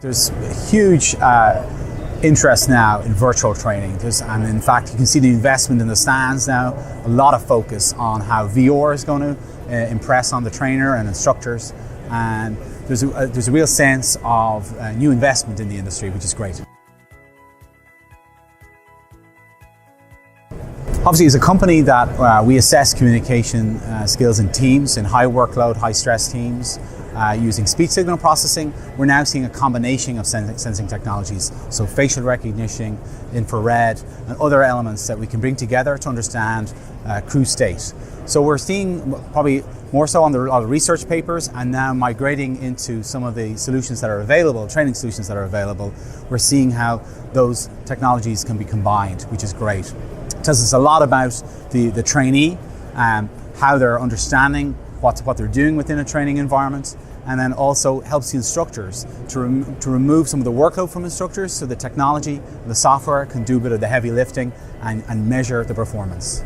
There's huge interest now in virtual training. And in fact, you can see the investment in the stands now, a lot of focus on how VR is going to impress on the trainer and instructors. And there's a real sense of new investment in the industry, which is great. Obviously, as a company that we assess communication skills in teams, in high workload, high stress teams, using speech signal processing, we're now seeing a combination of sensing technologies. So facial recognition, infrared, and other elements that we can bring together to understand crew state. So we're seeing probably more so on the research papers, and now migrating into some of the solutions that are available, training solutions that are available. We're seeing how those technologies can be combined, which is great. It tells us a lot about the trainee, how they're understanding what they're doing within a training environment, and then also helps the instructors to remove some of the workload from instructors, so the technology, the software can do a bit of the heavy lifting and measure the performance.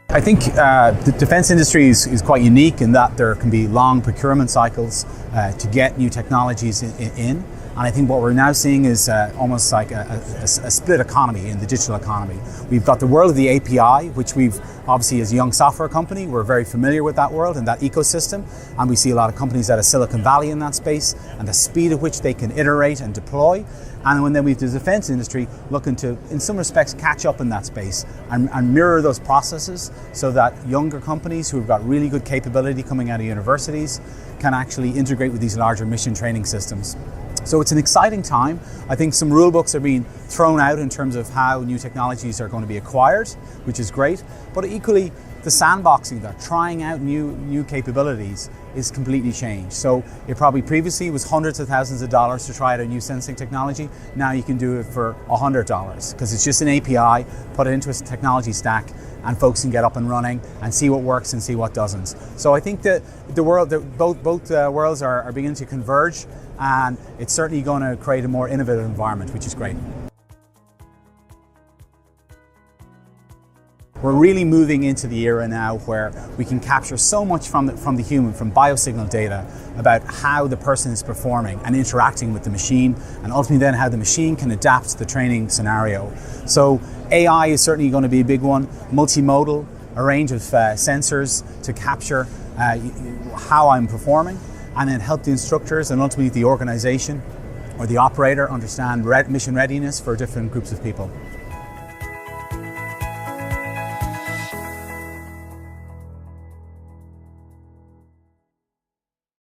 I think the defence industry is quite unique in that there can be long procurement cycles to get new technologies in. And I think what we're now seeing is almost like a split economy in the digital economy. We've got the world of the API, which we've obviously, as a young software company, we're very familiar with that world and that ecosystem. And we see a lot of companies out of Silicon Valley in that space, and the speed at which they can iterate and deploy. And then we've the defence industry looking to, in some respects, catch up in that space and mirror those processes, so that younger companies who have got really good capability coming out of universities can actually integrate with these larger mission training systems. So it's an exciting time. I think some rule books are being thrown out in terms of how new technologies are going to be acquired, which is great. But equally, the sandboxing, that trying out new capabilities, is completely changed. So it probably previously was hundreds of thousands of dollars to try out a new sensing technology. Now you can do it for $100 because it's just an API, put it into a technology stack, and folks can get up and running and see what works and see what doesn't. So I think that both worlds are beginning to converge, and it's certainly going to create a more innovative environment, which is great. We're really moving into the era now where we can capture so much from the human, from biosignal data, about how the person is performing and interacting with the machine, and ultimately then how the machine can adapt to the training scenario. So AI is certainly going to be a big one, multimodal, a range of sensors to capture how I'm performing, and then help the instructors and ultimately the organization or the operator understand mission readiness for different groups of people.